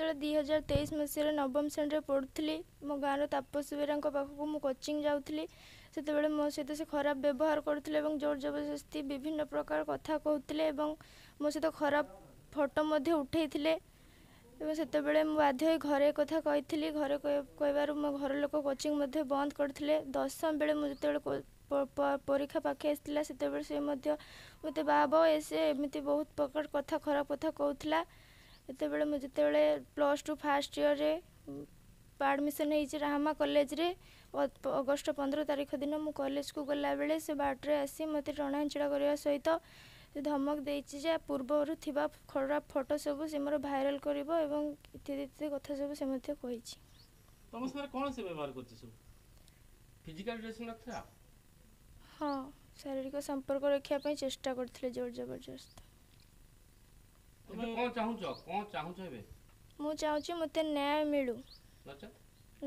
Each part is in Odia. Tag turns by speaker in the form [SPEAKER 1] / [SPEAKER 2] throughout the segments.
[SPEAKER 1] ଯେତେବେଳେ 2023 ମସିହାରେ ନବମ ଶ୍ରେଣୀରେ ପଢ଼ୁଥିଲି ମୋ ଗାଁର ତାପସ ବେହେରାଙ୍କ ପାଖକୁ ମୁଁ କୋଚିଂ ଯାଉଥିଲି। ସେତେବେଳେ ମୋ ସହିତ ସେ ଖରାପ ବ୍ୟବହାର କରୁଥିଲେ ଏବଂ ଜୋର ଜବରଦସ୍ତି ବିଭିନ୍ନ ପ୍ରକାର କଥା କହୁଥିଲେ ଏବଂ ମୋ ସହିତ ଖରାପ ଫଟୋ ମଧ୍ୟ ଉଠାଇଥିଲେ। ଏବଂ ସେତେବେଳେ ମୁଁ ବାଧ୍ୟ ହୋଇ ଘରେ କଥା କହିଥିଲି। ଘରେ କହିବାରୁ ମୋ ଘର ଲୋକ କୋଚିଂ ମଧ୍ୟ ବନ୍ଦ କରିଥିଲେ। ଦଶମ ବେଳେ ମୁଁ ଯେତେବେଳେ ପରୀକ୍ଷା ପାଖେଇ ଆସିଥିଲା ସେତେବେଳେ ସେ ମଧ୍ୟ ମୋତେ ବାବ ଏସେ ଏମିତି ବହୁତ ପ୍ରକାର କଥା ଖରାପ କଥା କହୁଥିଲା। ସେତେବେଳେ ମୁଁ ଯେତେବେଳେ +2 ଫାର୍ଷ୍ଟ ଇୟର୍ରେ ଆଡ଼ମିସନ୍ ହେଇଛି ରାହାମା କଲେଜରେ ଅଗଷ୍ଟ 15 ତାରିଖ ଦିନ ମୁଁ କଲେଜକୁ ଗଲାବେଳେ ସେ ବାଟରେ ଆସି ମୋତେ ଟଣାହେଞ୍ଚଡ଼ା କରିବା ସହିତ ସେ ଧମକ ଦେଇଛି ଯେ ପୂର୍ବରୁ ଥିବା ଖରାପ ଫଟୋ ସବୁ ସେ ମୋର ଭାଇରାଲ୍ କରିବ ଏବଂ ଇତ୍ୟାଦି ଇତ୍ୟାଦି କଥା ସବୁ ସେ ମଧ୍ୟ କହିଛି।
[SPEAKER 2] ତମ ସାଙ୍ଗରେ କ'ଣ ସେ ବ୍ୟବହାର କରୁଛି ସବୁ? ଫିଜିକାଲ ରିଲେସନ୍ ରଖିଥିଲା?
[SPEAKER 1] ହଁ, ଶାରୀରିକ ସମ୍ପର୍କ ରଖିବା ପାଇଁ ଚେଷ୍ଟା କରିଥିଲେ ଜୋର ଜବରଦସ୍ତ।
[SPEAKER 2] ତମେ କ'ଣ ଚାହୁଁଛ? କ'ଣ ଚାହୁଁଛ ଏବେ?
[SPEAKER 1] ମୁଁ ଚାହୁଁଛି ମୋତେ ନ୍ୟାୟ ମିଳୁ,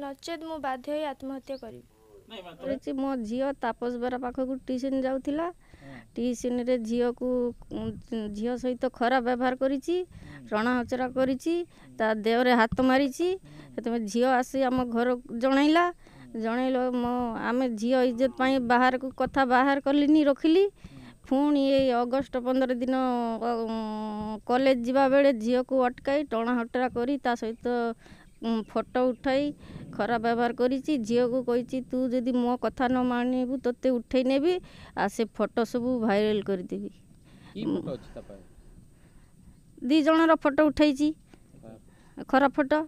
[SPEAKER 1] ନଚେତ୍ ମୁଁ ବାଧ୍ୟ ହୋଇ ଆତ୍ମହତ୍ୟା କରିବି।
[SPEAKER 3] ମୋ ଝିଅ ତାପସ ବେହେରା ପାଖକୁ ଟ୍ୟୁସନ୍ ଯାଉଥିଲା। ଟ୍ୟୁସନ୍ରେ ଝିଅ ସହିତ ଖରାପ ବ୍ୟବହାର କରିଛି, ଟଣାହଚରା କରିଛି, ତା ଦେହରେ ହାତ ମାରିଛି। ସେଥିପାଇଁ ଝିଅ ଆସି ଆମ ଘରକୁ ଜଣାଇଲା। ଆମେ ଝିଅ ଇଜ୍ଜତ ପାଇଁ ବାହାରକୁ କଥା ବାହାର କଲିନି, ରଖିଲି। ପୁଣି ଏଇ ଅଗଷ୍ଟ 15 ଦିନ କଲେଜ ଯିବା ବେଳେ ଝିଅକୁ ଅଟକାଇ ଟଣାହଟରା କରି ତା ସହିତ ଫଟୋ ଉଠାଇ ଖରାପ ବ୍ୟବହାର କରିଛି। ଝିଅକୁ କହିଛି ତୁ ଯଦି ମୋ କଥା ନ ମାନିବୁ ତୋତେ ଉଠେଇ ନେବି ଆଉ ସେ ଫଟୋ ସବୁ ଭାଇରାଲ୍ କରିଦେବି। 2 ଜଣର ଫଟୋ ଉଠାଇଛି, ଖରାପ ଫଟୋ।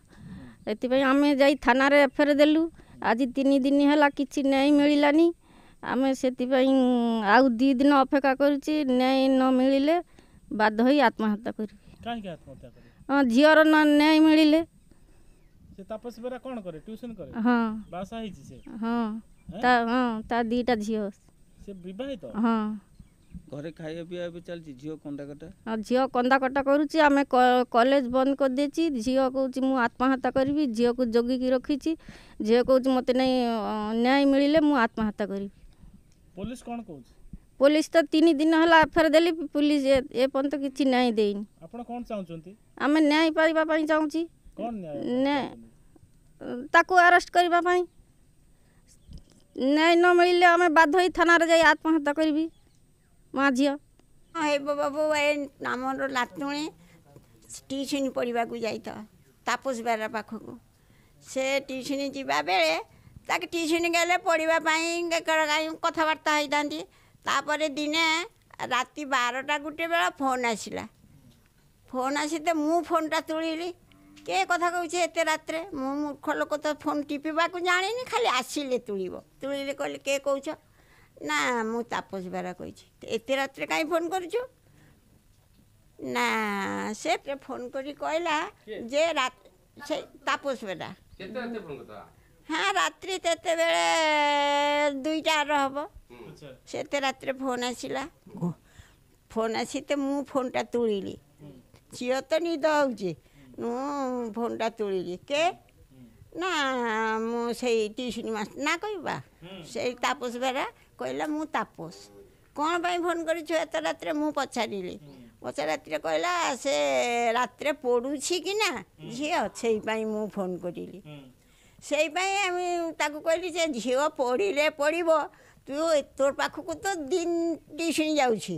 [SPEAKER 3] ଏଥିପାଇଁ ଆମେ ଯାଇ ଥାନାରେ ଏଫଆଇଆର୍ ଦେଲୁ। ଆଜି 3 ଦିନ ହେଲା କିଛି ନ୍ୟାୟ ମିଳିଲାନି। ଆମେ ସେଥିପାଇଁ ଆଉ 2 ଦିନ ଅପେକ୍ଷା କରୁଛି। ନ୍ୟାୟ ନ ମିଳିଲେ ବାଧ୍ୟ ହୋଇ ଆତ୍ମହତ୍ୟା କରିବି।
[SPEAKER 4] କାହିଁକି ଆତ୍ମହତ୍ୟା କରିବି?
[SPEAKER 3] ଝିଅର ନ୍ୟାୟ ମିଳିଲେ।
[SPEAKER 4] ସେ ତାପସ ବେହେରା କ'ଣ କରେ? ଟ୍ୟୁସନ୍ କରେ?
[SPEAKER 3] ହଁ।
[SPEAKER 4] ବାହା ହେଇଛି ସେ?
[SPEAKER 3] ହଁ, ତା 2ଟା ଝିଅ।
[SPEAKER 4] ସେ ବିବାହିତ?
[SPEAKER 3] ହଁ।
[SPEAKER 5] ଘରେ ଖାଇବା ପିଇବା ଏବେ ଚାଲିଛି? ଝିଅ କନ୍ଦାକଟା?
[SPEAKER 3] ଝିଅ କନ୍ଦାକଟା କରୁଛି। ଆମେ କଲେଜ ବନ୍ଦ କରିଦେଇଛି। ଝିଅ କହୁଛି ମୁଁ ଆତ୍ମହତ୍ୟା କରିବି। ଝିଅକୁ ଜଗିକି ରଖିଛି। ଝିଅ କହୁଛି ମୋତେ ନ୍ୟାୟ ମିଳିଲେ ମୁଁ ଆତ୍ମହତ୍ୟା କରିବି।
[SPEAKER 4] ପୋଲିସ କ'ଣ କହୁଛି?
[SPEAKER 3] ପୋଲିସ ତ 3 ଦିନ ହେଲା ଏଫଆଇଆର୍ ଦେଲି। ପୋଲିସ ଏପର୍ଯ୍ୟନ୍ତ କିଛି ନ୍ୟାୟ ଦେଇନି।
[SPEAKER 4] ଆପଣ କ'ଣ ଚାହୁଁଛନ୍ତି?
[SPEAKER 3] ଆମେ ନ୍ୟାୟ ପାଇବା ପାଇଁ ଚାହୁଁଛି।
[SPEAKER 4] କ'ଣ
[SPEAKER 3] ନ୍ୟାୟ ତାକୁ ଆରେଷ୍ଟ କରିବା ପାଇଁ। ନ୍ୟାୟ ନ ମିଳିଲେ ଆମେ ବାଧ୍ୟ ହୋଇ ଥାନାରେ ଯାଇ ଆତ୍ମହତ୍ୟା କରିବି। ମା ଝିଅ
[SPEAKER 6] ହେବ ବାବୁ ଆମର ନାତୁଣୀ ଟ୍ୟୁସନ୍ ପଢ଼ିବାକୁ ଯାଇଥା ତାପସ ବେହେରା ପାଖକୁ। ସେ ଟ୍ୟୁସନ୍ ଯିବା ବେଳେ ତାକୁ ଟ୍ୟୁସନ୍ ଗଲେ ପଢ଼ିବା ପାଇଁ କଥାବାର୍ତ୍ତା ହେଇଥାନ୍ତି। ତାପରେ ଦିନେ ରାତି 12ଟା-1 ବେଳେ ଫୋନ୍ ଆସିଲା। ଫୋନ୍ ଆସିତେ ମୁଁ ଫୋନ୍ଟା ତୁଳିଲି। କିଏ କଥା କହୁଛି ଏତେ ରାତିରେ? ମୁଁ ମୂର୍ଖ ଲୋକ ତ ଫୋନ୍ ଟିପିବାକୁ ଜାଣିନି, ଖାଲି ଆସିଲେ ତୁଳିବ। ତୁଳିଲେ କହିଲେ କିଏ କହୁଛ? ନା ମୁଁ ତାପସ ବେହେରା କହିଛି। ଏତେ ରାତିରେ କାହିଁ ଫୋନ୍ କରୁଛୁ? ନା ସେ ଫୋନ୍ କରି କହିଲା ଯେ ସେ ତାପସ ବେହେରା। ହଁ, ରାତ୍ରି ତେତେବେଳେ 2ଟାର ହେବ। ସେତେ ରାତିରେ ଫୋନ୍ ଆସିଲା। ଫୋନ୍ ଆସିତେ ମୁଁ ଫୋନ୍ଟା ତୁଳିଲି। ଝିଅ ତ ନିଦ ହେଉଛି। ମୁଁ ଫୋନ୍ଟା ତୁଳିଲି। କେ ନା ମୁଁ ସେଇ ଟ୍ୟୁସନ୍ ମାଷ୍ଟର ନା କହିବା ସେଇ ତାପସ ବେହେରା କହିଲା ମୁଁ ତାପସ। କ'ଣ ପାଇଁ ଫୋନ୍ କରିଛୁ ଏତେ ରାତିରେ? ମୁଁ ପଚାରିଲି। ରାତିରେ କହିଲା ସେ ରାତିରେ ପଢ଼ୁଛି କି ନା ଝିଅ, ସେଇପାଇଁ ମୁଁ ଫୋନ୍ କରିଲି। ସେଇପାଇଁ ଆମେ ତାକୁ କହିଲି ଯେ ଝିଅ ପଢ଼ିଲେ ପଢ଼ିବ, ତୋ ପାଖକୁ ତ ଦିନ ଟ୍ୟୁସନ୍ ଯାଉଛି,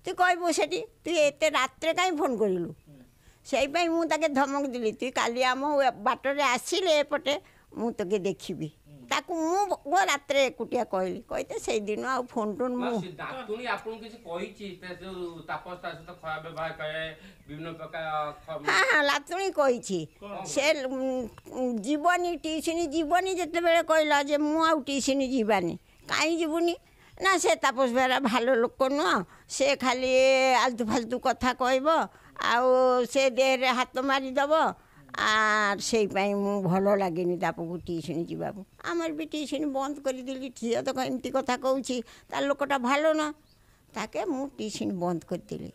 [SPEAKER 6] ତୁ କହିବୁ ସେଠି ତୁ ଏତେ ରାତିରେ କାହିଁ ଫୋନ୍ କରିଲୁ? ସେଇପାଇଁ ମୁଁ ତାকে ଧମକ ଦେଲି ତୁଇ କାଲି ଆମ ବାଟରେ ଆସିଲେ ଏପଟେ ମୁଁ ତୋକେ ଦେଖିବି। ତାକୁ ମୁଁ ରାତିରେ ଏକୁଟିଆ କହିଲି। କହିତେ ସେଇଦିନ ଆଉ ଫୋନ୍ ଟୋନ୍ ମୁଁ
[SPEAKER 2] ଆପଣଙ୍କୁ କିଛି କହିଛି?
[SPEAKER 6] ହଁ, ଲାତୁଣୀ କହିଛି। ସେ ଯିବନି ଟ୍ୟୁସନ୍ ଯିବନି। ଯେତେବେଳେ କହିଲା ଯେ ମୁଁ ଆଉ ଟ୍ୟୁସନ୍ ଯିବାନି, କାହିଁ ଯିବୁନି? ନା ସେ ତାପସ ବେହେରା ଭଲ ଲୋକ ନୁହଁ, ସେ ଖାଲି ଆଲତୁ ଫାଲତୁ କଥା କହିବ ଆଉ ସେ ଦେହରେ ହାତ ମାରିଦେବ। আর সেইপাই ମୁଁ ଭଲ ଲାଗେନି ତା ପାଖକୁ ଟ୍ୟୁସନ୍ ଯିବାକୁ। ଆମର ବି ଟ୍ୟୁସନ୍ ବନ୍ଦ କରିଦେଲି। ଝିଅ ତ ଏମିତି କଥା କହୁଛି, ତା ଲୋକଟା ଭଲ ନା, ତାକେ ମୁଁ ଟ୍ୟୁସନ୍ ବନ୍ଦ କରିଦେଲି।